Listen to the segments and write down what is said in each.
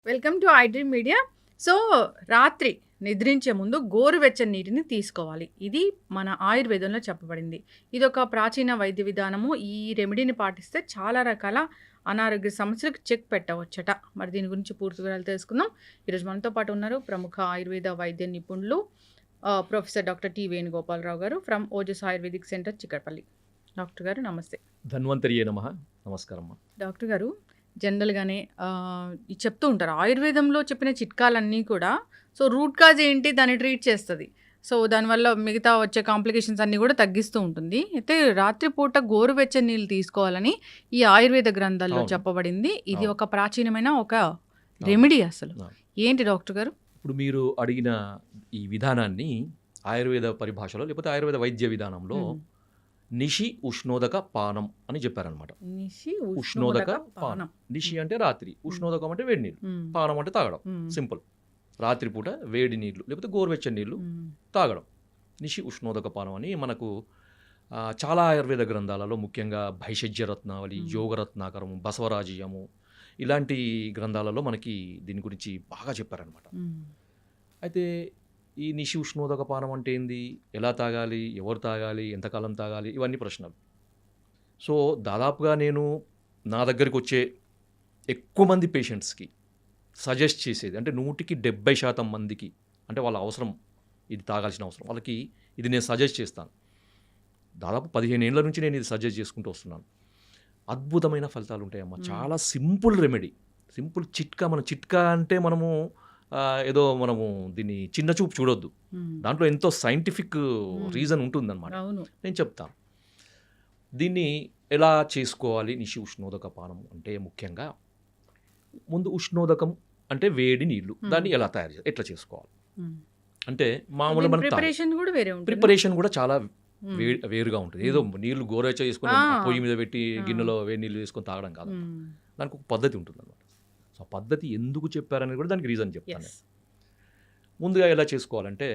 Welcome to iDream media. So, రాత్రి నిద్రించే ముందు గోరువెచ్చని నీటిని తీసుకోవాలి. ఇది మన ఆయుర్వేదంలో చెప్పబడింది. ఇదొక ప్రాచీన వైద్య విధానము. ఈ రెమెడీని పాటిస్తే చాలా రకాల అనారోగ్య సమస్యలకు చెక్ పెట్టవచ్చట. మరి దీని గురించి పూర్తి వివరాలు తెలుసుకుందాం. ఈరోజు మనతో పాటు ఉన్నారు ప్రముఖ ఆయుర్వేద వైద్య నిపుణులు ప్రొఫెసర్ డాక్టర్ టి వేణుగోపాలరావు గారు from Ojas ayurvedic centre Chikkadpally. Doctor గారు నమస్తే. ధన్వంతరియే నమః. నమస్కారం. డాక్టర్ గారు, జనరల్‌గానే చెప్తూ ఉంటారు. ఆయుర్వేదంలో చెప్పిన చిట్కాలన్నీ కూడా రూట్ కాజ్ ఏంటి దాన్ని ట్రీట్ చేస్తది. దానివల్ల మిగతా వచ్చే కాంప్లికేషన్స్ అన్నీ కూడా తగ్గిస్తూ ఉంటుంది. అయితే రాత్రిపూట గోరువెచ్చని నీళ్ళు తీసుకోవాలని ఈ ఆయుర్వేద గ్రంథాల్లో అవును. చెప్పబడింది. ఇది అవును. ఒక ప్రాచీనమైన ఒక అవును. రెమెడీ అసలు. అవును. ఏంటి డాక్టర్ గారు? ఇప్పుడు మీరు అడిగిన ఈ విధానాన్ని ఆయుర్వేద పరిభాషలో లేకపోతే ఆయుర్వేద వైద్య విధానంలో హ్మ్. నిషి ఉష్ణోదక పానం అని చెప్పారనమాట. నిషి ఉష్ణోదక ఉష్ణోదక పానం. పానం. నిషి అంటే రాత్రి, ఉష్ణోదకం అంటే వేడి నీళ్ళు, హ్మ్. పానం అంటే తాగడం. హ్మ్. సింపుల్. రాత్రిపూట వేడి నీళ్ళు లేకపోతే గోరువెచ్చని నీళ్ళు హ్మ్. తాగడం. నిషి ఉష్ణోదక పానం అని మనకు చాలా ఆయుర్వేద గ్రంథాలలో ముఖ్యంగా భైషజ్య రత్నావళి, యోగరత్నాకరము, బసవరాజీయము ఇలాంటి గ్రంథాలలో మనకి దీని గురించి బాగా చెప్పారనమాట. హ్మ్. అయితే ఈ నిషి ఉష్ణోదక పానం అంటే ఏంది, ఎలా తాగాలి, ఎవరు తాగాలి, ఎంతకాలం తాగాలి, ఇవన్నీ ప్రశ్నలు. సో దాదాపుగా నేను నా దగ్గరికి వచ్చే ఎక్కువ మంది పేషెంట్స్కి సజెస్ట్ చేసేది అంటే 100% మందికి అంటే వాళ్ళ అవసరం, ఇది తాగాల్సిన అవసరం వాళ్ళకి ఇది నేను సజెస్ట్ చేస్తాను. దాదాపు 15 ఏళ్ల నుంచి నేను ఇది సజెస్ట్ చేసుకుంటూ వస్తున్నాను. అద్భుతమైన ఫలితాలు ఉంటాయమ్మా. చాలా సింపుల్ రెమెడీ, సింపుల్ చిట్కా. మన చిట్కా అంటే మనము ఏదో మనము దీన్ని చిన్న చూపు చూడొద్దు. హ్మ్. దాంట్లో ఎంతో సైంటిఫిక్ రీజన్ ఉంటుందన్నమాట. అవును. నేను చెప్తాను దీన్ని ఎలా చేసుకోవాలి. నిషి ఉష్ణోదక పానం అంటే ముఖ్యంగా ముందు ఉష్ణోదకం అంటే వేడి నీళ్ళు, దాన్ని ఎలా తయారు చేయాలి, ఎట్లా చేసుకోవాలి హ్మ్. అంటే మామూలు మనం ప్రిపరేషన్ కూడా వేరే ఉంటుంది. ప్రిపరేషన్ కూడా చాలా వేరుగా ఉంటుంది. ఏదో నీళ్ళు గోరువెచ్చ చేసుకొని ఆ. పొయ్యి మీద పెట్టి ఆ. గిన్నెలో వేడి నీళ్ళు వేసుకొని తాగడం కాదు. హ్మ్. దానికి ఒక పద్ధతి ఉంటుంది అనమాట. సో ఆ పద్ధతి ఎందుకు చెప్పారనేది కూడా దానికి రీజన్ చెప్తాను. Yes. ముందుగా ఎలా చేసుకోవాలంటే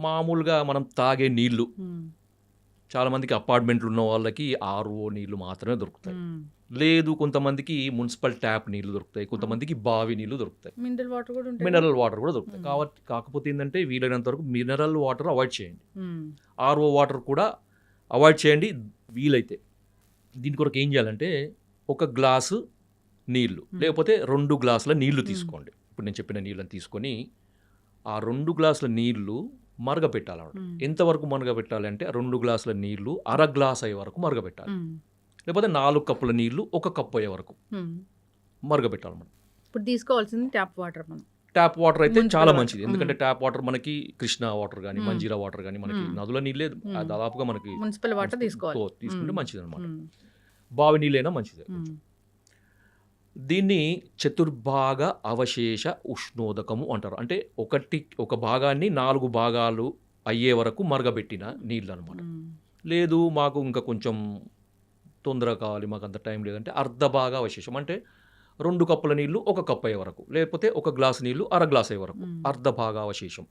మామూలుగా మనం తాగే నీళ్లు, హ్మ్. చాలామందికి అపార్ట్మెంట్లు ఉన్న వాళ్ళకి ఆర్ఓ నీళ్లు మాత్రమే దొరుకుతాయి. హ్మ్. లేదు, కొంతమందికి మున్సిపల్ ట్యాప్ నీళ్లు దొరుకుతాయి, కొంతమందికి బావి నీళ్లు దొరుకుతాయి, మినరల్ వాటర్ కూడా ఉంటాయి. మినరల్ వాటర్ కూడా దొరుకుతాయి. కాకపోతే ఏంటంటే వీలైనంత వరకు మినరల్ వాటర్ అవాయిడ్ చేయండి, హ్మ్. ఆర్ఓ వాటర్ కూడా అవాయిడ్ చేయండి వీలైతే. దీని కొరకు ఏం చేయాలంటే ఒక గ్లాసు నీళ్లు లేకపోతే 2 గ్లాసుల నీళ్లు తీసుకోండి. ఇప్పుడు నేను చెప్పిన నీళ్ళని తీసుకొని ఆ 2 గ్లాసుల నీళ్లు మరగపెట్టాలన్నమాట. ఎంతవరకు మరగపెట్టాలంటే 2 గ్లాసుల నీళ్లు అర గ్లాస్ అయ్యే వరకు మరగపెట్టాలి. హ్మ్. లేకపోతే 4 కప్పుల నీళ్లు 1 కప్పు అయ్యే వరకు హ్మ్. మరగపెట్టాలన్నమాట. ఇప్పుడు తీసుకోవాల్సింది ట్యాప్ వాటర్ మనం. ట్యాప్ వాటర్ అయితే మున్సిపల్ చాలా వాటర్. మంచిది. ఎందుకంటే ట్యాప్ వాటర్ మనకి కృష్ణా వాటర్ కానీ మంజీరా వాటర్ కానీ మనకి నదుల నీళ్ళే దాదాపుగా మనకి మున్సిపల్ వాటర్ తీసుకోవాలి. తీసుకుంటే మంచిది అనమాట. హ్మ్. బావి నీళ్ళైనా మంచిదే. హ్మ్. దీన్ని చతుర్భాగ అవశేష ఉష్ణోదకము అంటారు. అంటే ఒక భాగాన్ని 4 భాగాలు అయ్యే వరకు మరగబెట్టిన నీళ్ళు అనమాట. హ్మ్. లేదు మాకు ఇంకా కొంచెం తొందరగా కావాలి, మాకు అంత టైం లేదంటే అర్ధ భాగ అవశేషం అంటే 2 కప్పుల నీళ్లు 1 కప్పు అయ్యే వరకు, లేకపోతే 1 గ్లాసు నీళ్లు అర గ్లాస్ అయ్యే వరకు, అర్ధ భాగ అవశేషం.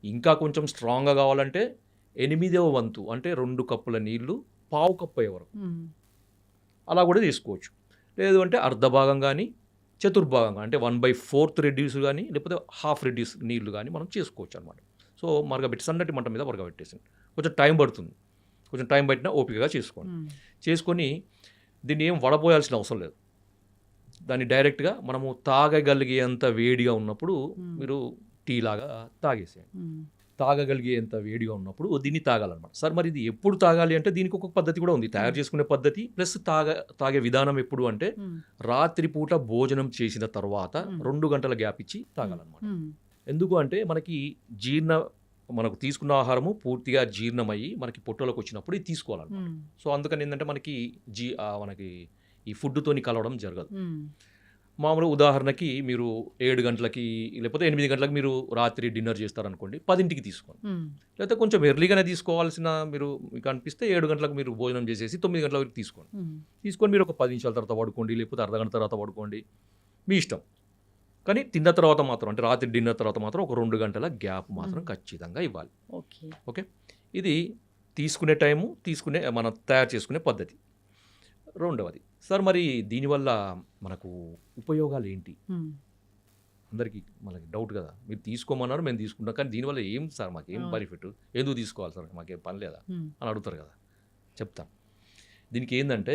ఇంకా కొంచెం స్ట్రాంగ్గా కావాలంటే 8వ వంతు అంటే 2 కప్పుల నీళ్లు పావు కప్పు అయ్యే వరకు హ్మ్. అలా కూడా తీసుకోవచ్చు. లేదు అంటే అర్ధ భాగం కానీ చతుర్భాగంగా అంటే 1/4 రెడ్యూస్ కానీ లేకపోతే హాఫ్ రెడ్యూస్ నీళ్లు కానీ మనం చేసుకోవచ్చు అనమాట. సో మరగబెట్టి సన్నటి మంట మీద మరగబెట్టేసి కొంచెం టైం పడుతుంది, కొంచెం టైం పట్టినా ఓపికగా చేసుకోండి. చేసుకొని దీన్ని ఏం వడపోయాల్సిన అవసరం లేదు. దాన్ని డైరెక్ట్గా మనము తాగగలిగేంత వేడిగా ఉన్నప్పుడు మీరు టీ లాగా తాగేసేయండి. తాగగలిగేంత వేడిగా ఉన్నప్పుడు దీన్ని తాగాలన్నమాట. సార్ మరి ఇది ఎప్పుడు తాగాలి అంటే దీనికి ఒక పద్ధతి కూడా ఉంది, తయారు చేసుకునే పద్ధతి ప్లస్ తాగే విధానం. ఎప్పుడు అంటే రాత్రిపూట భోజనం చేసిన తర్వాత 2 గంటల గ్యాప్ ఇచ్చి తాగాలన్నమాట. ఎందుకు అంటే మనకు తీసుకున్న ఆహారము పూర్తిగా జీర్ణమయ్యి మనకి పొట్టలోకి వచ్చినప్పుడు ఇది తీసుకోవాలన్నమాట. సో అందుకని ఏంటంటే మనకి ఈ ఫుడ్తోని కలవడం జరగదు. మామూలు ఉదాహరణకి మీరు 7 గంటలకి లేకపోతే 8 గంటలకు మీరు రాత్రి డిన్నర్ చేస్తారనుకోండి, 10ంటికి తీసుకోండి. లేకపోతే కొంచెం ఎర్లీగానే తీసుకోవాల్సిన మీకు అనిపిస్తే 7 గంటలకు మీరు భోజనం చేసేసి 9 గంటల వరకు తీసుకోండి. తీసుకొని మీరు ఒక 10 నిమిషాల తర్వాత పడుకోండి, లేకపోతే అర్ధ గంట తర్వాత పడుకోండి, మీ ఇష్టం. కానీ తిన్న తర్వాత మాత్రం అంటే రాత్రి డిన్నర్ తర్వాత మాత్రం ఒక 2 గంటల గ్యాప్ మాత్రం ఖచ్చితంగా ఇవ్వాలి. ఓకే, ఇది తీసుకునే టైము, మనం తయారు చేసుకునే పద్ధతి. రెండవది, సార్ మరి దీనివల్ల మనకు ఉపయోగాలు ఏంటి? అందరికీ మనకి డౌట్ కదా, మీరు తీసుకోమన్నారు మేము తీసుకుంటాం, కానీ దీనివల్ల ఏం సార్ మాకు ఏం బెనిఫిట్, ఎందుకు తీసుకోవాలి సార్, మాకేం పని లేదా అని అడుగుతారు కదా. చెప్తాను. దీనికి ఏంటంటే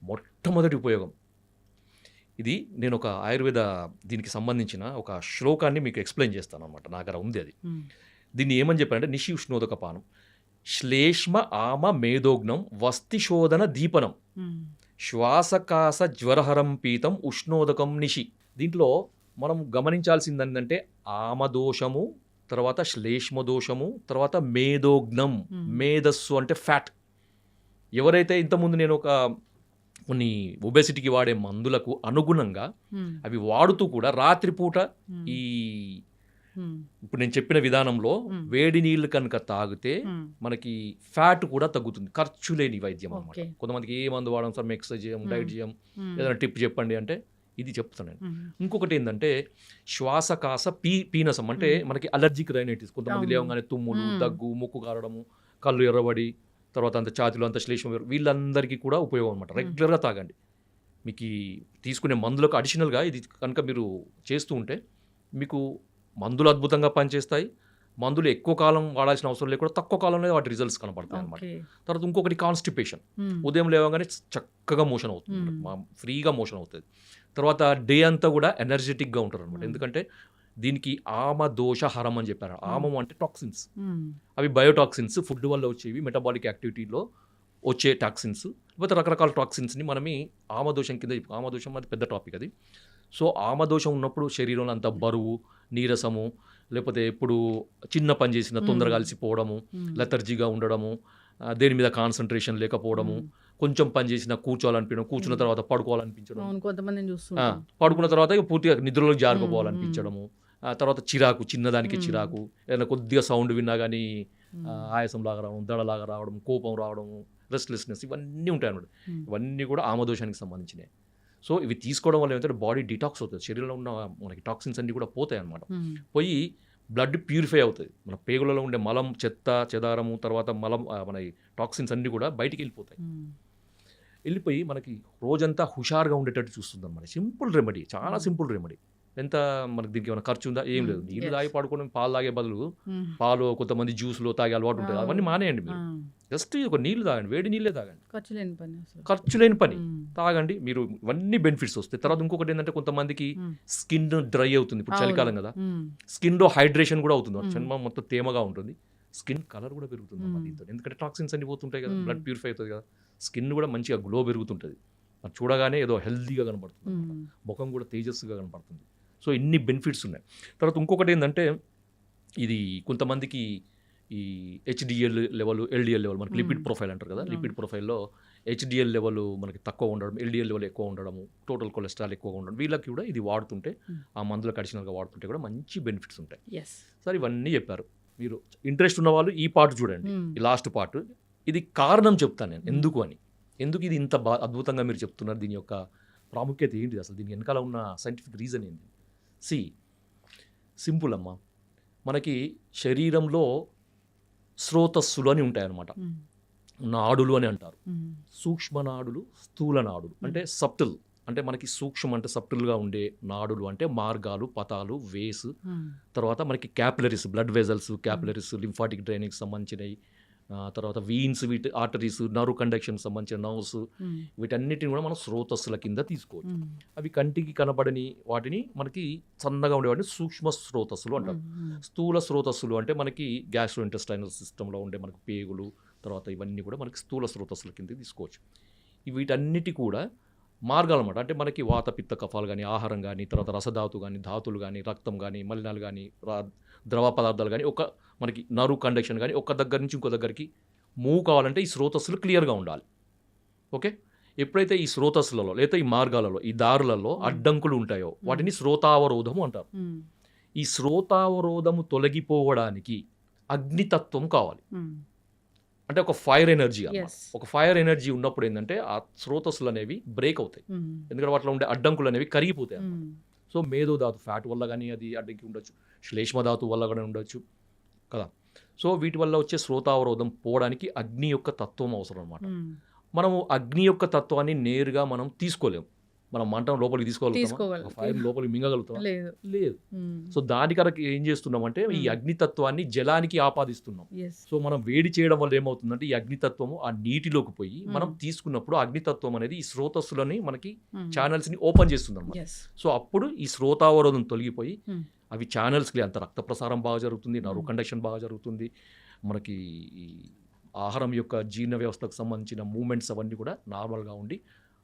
మొట్టమొదటి ఉపయోగం ఇది. నేను ఒక ఆయుర్వేద దీనికి సంబంధించిన ఒక శ్లోకాన్ని మీకు ఎక్స్ప్లెయిన్ చేస్తాను అనమాట. నా దగ్గర ఉంది అది. దీన్ని ఏమని చెప్పారంటే నిషి ఉష్ణోదక పానం శ్లేష్మ ఆమ మేధోగ్నం వస్తిశోధన దీపనం శ్వాసకాస జ్వరహరం పీతం ఉష్ణోదకం నిషి. దీంట్లో మనం గమనించాల్సింది ఏంటంటే ఆమదోషము, తర్వాత శ్లేష్మదోషము, తర్వాత మేధోగ్నం. మేధస్సు అంటే ఫ్యాట్. ఎవరైతే ఇంతకుముందు నేను ఒక కొన్ని ఒబెసిటీకి వాడే మందులకు అనుగుణంగా అవి వాడుతూ కూడా రాత్రిపూట ఈ ఇప్పుడు నేను చెప్పిన విధానంలో వేడి నీళ్ళు కనుక తాగితే మనకి ఫ్యాట్ కూడా తగ్గుతుంది. ఖర్చు లేని వైద్యం అన్నమాట. కొంతమందికి ఏ మందు వాడడం సార్, మేము ఎక్సర్సైజ్ చేయం, డైట్ చేయం, ఏదైనా టిప్ చెప్పండి అంటే ఇది చెప్తాను. ఇంకొకటి ఏంటంటే శ్వాసకాస పీనసం అంటే మనకి అలర్జిక్ రైనైటిస్. కొంతమంది లేవగానే తుమ్ములు, దగ్గు, ముక్కు కారడము, కళ్ళు ఎర్రబడి, తర్వాత అంత ఛాతీలో అంత శ్లేష్మ, వీళ్ళందరికీ కూడా ఉపయోగం అనమాట. రెగ్యులర్గా తాగండి. మీకు తీసుకునే మందులకు అడిషనల్గా ఇది కనుక మీరు చేస్తూ ఉంటే మీకు మందులు అద్భుతంగా పనిచేస్తాయి. మందులు ఎక్కువ కాలం వాడాల్సిన అవసరం లేకుండా తక్కువ కాలంలో వాటి రిజల్ట్స్ కనపడతాయి అనమాట. తర్వాత ఇంకొకటి కాన్స్టిపేషన్. ఉదయం లేవగానే చక్కగా మోషన్ అవుతుంది, ఫ్రీగా మోషన్ అవుతుంది. తర్వాత డే అంతా కూడా ఎనర్జెటిక్గా ఉంటారు అనమాట. ఎందుకంటే దీనికి ఆమ దోష హరం అని చెప్పారు. ఆమం అంటే టాక్సిన్స్, అవి బయోటాక్సిన్స్, ఫుడ్ వల్ల వచ్చేవి, మెటబాలిక్ యాక్టివిటీలో వచ్చే టాక్సిన్స్, లేకపోతే రకరకాల టాక్సిన్స్ని మనమి ఆమదోషం కింద. ఆమదోషం అది పెద్ద టాపిక్ అది. సో ఆమదోషం ఉన్నప్పుడు శరీరంలో అంత బరువు, నీరసము, లేకపోతే ఎప్పుడు చిన్న పని చేసిన తొందరగా అలసిపోవడము, లెథర్జీగా ఉండడము, దేని మీద కాన్సన్ట్రేషన్ లేకపోవడము, కొంచెం పని చేసినా కూర్చోవాలనిపించడం, కూర్చున్న తర్వాత పడుకోవాలనిపించడం, పడుకున్న తర్వాత పూర్తిగా నిద్రలో జారుకోవాలనిపించడము, తర్వాత చిరాకు, చిన్నదానికి చిరాకు, ఏదైనా కొద్దిగా సౌండ్ విన్నా కానీ ఆయాసం లాగా రావడం, దడలాగా రావడం, కోపం రావడం, రెస్ట్లెస్నెస్, ఇవన్నీ ఉంటాయి అన్నమాట. ఇవన్నీ కూడా ఆమదోషానికి సంబంధించినవి. సో ఇవి తీసుకోవడం వల్ల ఏమంటే బాడీ డిటాక్స్ అవుతుంది, శరీరంలో ఉన్న మనకి టాక్సిన్స్ అన్నీ కూడా పోతాయి అన్నమాట. పోయి బ్లడ్ ప్యూరిఫై అవుతుంది, మన పేగులలో ఉండే మలం, చెత్త చెదారము, తర్వాత మలం, మన టాక్సిన్స్ అన్నీ కూడా బయటికి వెళ్ళిపోతాయి. వెళ్ళిపోయి మనకి రోజంతా హుషారుగా ఉండేటట్టు చూస్తుంది అన్నమాట. సింపుల్ రెమెడీ, చాలా సింపుల్ రెమెడీ. ఎంత మనకి దీనికి ఏమైనా ఖర్చు ఉందా? ఏం లేదు. నీళ్ళు తాగి పడుకోవడం, పాలు తాగే బదులు పాలు, కొంతమంది జ్యూస్లో తాగే అలవాటు ఉంటుంది, అవన్నీ మానేయండి. మీరు జస్ట్ ఒక నీళ్ళు తాగండి, వేడి నీళ్ళే తాగండి, ఖర్చు లేని పని తాగండి. మీరు ఇవన్నీ బెనిఫిట్స్ వస్తాయి. తర్వాత ఇంకొకటి ఏంటంటే కొంతమందికి స్కిన్ డ్రై అవుతుంది, ఇప్పుడు చలికాలం కదా, స్కిన్లో హైడ్రేషన్ కూడా అవుతుంది, చర్మం మొత్తం తేమగా ఉంటుంది, స్కిన్ కలర్ కూడా పెరుగుతుంది దీంతో. ఎందుకంటే టాక్సిన్స్ అన్ని పోతుంటాయి కదా, బ్లడ్ ప్యూరిఫై అవుతుంది కదా, స్కిన్ కూడా మంచిగా గ్లో పెరుగుతుంటుంది, అది చూడగానే ఏదో హెల్తీగా కనపడుతుంది, ముఖం కూడా తేజస్సుగా కనపడుతుంది. సో ఇన్ని బెనిఫిట్స్ ఉన్నాయి. తర్వాత ఇంకొకటి ఏంటంటే ఇది కొంతమందికి ఈ హెచ్డిఎల్ లెవెల్, ఎల్డిఎల్ లెవెల్, మనకి లిపిడ్ ప్రొఫైల్ అంటారు కదా, లిపిడ్ ప్రొఫైల్లో హెచ్డిఎల్ లెవెల్ మనకి తక్కువ ఉండడం, ఎల్డిఎల్ లెవెల్ ఎక్కువ ఉండడము, టోటల్ కొలెస్ట్రాల్ ఎక్కువగా ఉండడం, వీళ్ళకి కూడా ఇది వాడుతుంటే, ఆ మందులకు అడిషనల్గా వాడుతుంటే కూడా మంచి బెనిఫిట్స్ ఉంటాయి. సార్ ఇవన్నీ చెప్పారు. మీరు ఇంట్రెస్ట్ ఉన్న వాళ్ళు ఈ పార్ట్ చూడండి, ఈ లాస్ట్ పార్ట్. ఇది కారణం చెప్తాను నేను ఎందుకు అని, ఎందుకు ఇది ఇంత అద్భుతంగా మీరు చెప్తున్నారు, దీని యొక్క ప్రాముఖ్యత ఏంటిది, అసలు దీని వెనకాల ఉన్న సైంటిఫిక్ రీజన్ ఏంటి. సింపుల్ అమ్మా, మనకి శరీరంలో స్రోతస్సులు అని ఉంటాయన్నమాట, నాడులు అని అంటారు. సూక్ష్మ నాడులు, స్థూల నాడులు అంటే సబ్టిల్, అంటే మనకి సూక్ష్మ అంటే సబ్టిల్గా ఉండే నాడులు అంటే మార్గాలు, పతాలు, వేస్, తర్వాత మనకి capillaries, blood vessels, capillaries, lymphatic drainage సంబంధించినవి, తర్వాత వీన్స్, వీటి ఆర్టరీస్, నర్వ్ కండక్షన్ సంబంధించిన నర్వ్స్, వీటన్నిటిని కూడా మనం స్రోతస్సుల కింద తీసుకోవచ్చు. అవి కంటికి కనబడని వాటిని మనకి సన్నగా ఉండేవాటిని సూక్ష్మ స్రోతస్సులు అంటారు. స్థూల స్రోతస్సులు అంటే మనకి గ్యాస్ట్రో ఇంటెస్టైనల్ సిస్టంలో ఉండే మనకి పేగులు, తర్వాత ఇవన్నీ కూడా మనకి స్థూల స్రోతస్సుల కింద తీసుకోవచ్చు. వీటన్నిటి కూడా మార్గాలు అన్నమాట. అంటే మనకి వాత, పిత్త, కఫాలు కానీ, ఆహారం కానీ, తర్వాత రసధాతు కానీ, ధాతులు కానీ, రక్తం కానీ, మలినాలు కానీ, ద్రవ పదార్థాలు కానీ, ఒక మనకి నర్వ్ కండక్షన్ కానీ ఒక దగ్గర నుంచి ఇంకో దగ్గరికి మూవ్ కావాలంటే ఈ స్రోతస్సులు క్లియర్గా ఉండాలి. ఓకే, ఎప్పుడైతే ఈ స్రోతస్సులలో లేదా ఈ మార్గాలలో, ఈ దారులలో అడ్డంకులు ఉంటాయో వాటిని స్రోతావరోధము అంటారు. ఈ స్రోతావరోధము తొలగిపోవడానికి అగ్నితత్వం కావాలి. అంటే ఒక ఫైర్ ఎనర్జీ అన్నమాట. ఒక ఫైర్ ఎనర్జీ ఉన్నప్పుడు ఏంటంటే ఆ స్రోతస్సులు అనేవి బ్రేక్ అవుతాయి, ఎందుకంటే వాటిలో ఉండే అడ్డంకులు అనేవి కరిగిపోతాయి అన్నమాట. సో మేధోధాతు ఫ్యాట్ వల్ల కానీ అది అడ్డంకి ఉండొచ్చు, శ్లేష్మధాతు వల్ల కూడా ఉండొచ్చు కదా. సో వీటి వల్ల వచ్చే స్రోతావరోధం పోవడానికి అగ్ని యొక్క తత్వం అవసరం అన్నమాట. మనము అగ్ని యొక్క తత్వాన్ని నేరుగా మనం తీసుకోలేము. మనం మంటం లోపలికి తీసుకోగలుగుతామా? తీసుకోగలం. ఒక ఫైర్ లోపలికి మింగగలుగుతామా? లేదు. లేదు. హ్మ్. సో దాని కొరకు ఏం చేస్తున్నామంటే ఈ అగ్నితత్వాన్ని జలానికి ఆపాదిస్తున్నాం. యెస్. సో మనం వేడి చేయడం వల్ల ఏమవుతుందంటే ఈ అగ్నితత్వము ఆ నీటిలోకి పోయి మనం హ్మ్. తీసుకున్నప్పుడు అగ్నితత్వం అనేది ఈ స్రోతస్సులని మనకి హ్మ్. ఛానల్స్ని ఓపెన్ చేస్తుందన్నమాట. యెస్. సో అప్పుడు ఈ శ్రోతావరోధం తొలగిపోయి హ్మ్. అవి ఛానల్స్కి అంత రక్త ప్రసారం బాగా జరుగుతుంది, నర్వ్ హ్మ్. కండక్షన్ బాగా జరుగుతుంది, మనకి ఈ ఆహారం యొక్క జీర్ణ వ్యవస్థకు సంబంధించిన మూమెంట్స్ అవన్నీ కూడా నార్మల్గా ఉండి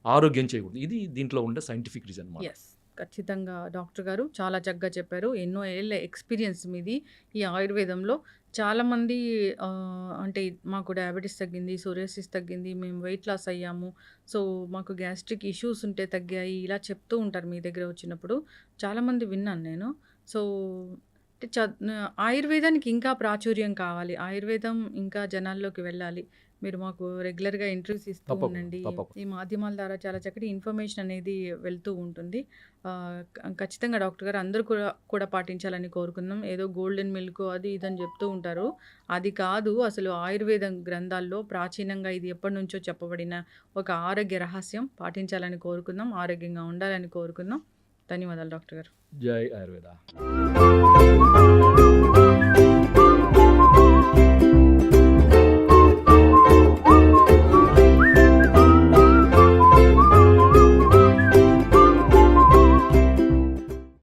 ఆరోగ్యం చేయకూడదు. ఇది దీంట్లో ఉండే సైంటిఫిక్ రీజన్ అన్నమాట. యెస్. ఖచ్చితంగా డాక్టర్ గారు చాలా చక్కగా చెప్పారు. ఎన్నో ఏళ్ల ఎక్స్‌పీరియన్స్ మీది ఈ ఆయుర్వేదంలో. చాలామంది అంటే మాకు డయాబెటిస్ తగ్గింది, సోరియాసిస్ తగ్గింది, మేము వెయిట్ లాస్ అయ్యాము. సో, మాకు గ్యాస్ట్రిక్ ఇష్యూస్ ఉంటే తగ్గాయి. ఇలా చెప్తూ ఉంటారు మీ దగ్గర వచ్చినప్పుడు. చాలామంది విన్నాను నేను. సో, అంటే ఆయుర్వేదానికి ఇంకా ప్రాచుర్యం కావాలి. ఆయుర్వేదం ఇంకా జనాల్లోకి వెళ్ళాలి. మీరు మాకు రెగ్యులర్‌గా ఇంటర్వ్యూస్ ఇస్తూ తప్పకుండా, ఉండండి. తప్పకుండా. ఈ మాధ్యమాల ద్వారా చాలా చక్కటి ఇన్ఫర్మేషన్ అనేది వెళ్తూ ఉంటుంది. ఖచ్చితంగా డాక్టర్ గారు అందరూ కూడా పాటించాలని కోరుకుందాం. ఏదో గోల్డెన్ మిల్క్ అది ఇది అని చెప్తూ ఉంటారు. అది కాదు అసలు ఆయుర్వేదం గ్రంథాల్లో ప్రాచీనంగా ఇది ఎప్పటినుంచో చెప్పబడిన ఒక ఆరోగ్య రహస్యం. పాటించాలని కోరుకుందాం. ఆరోగ్యంగా ఉండాలని కోరుకుందాం. ధన్యవాదాలు డాక్టర్ గారు. జై ఆయుర్వేద.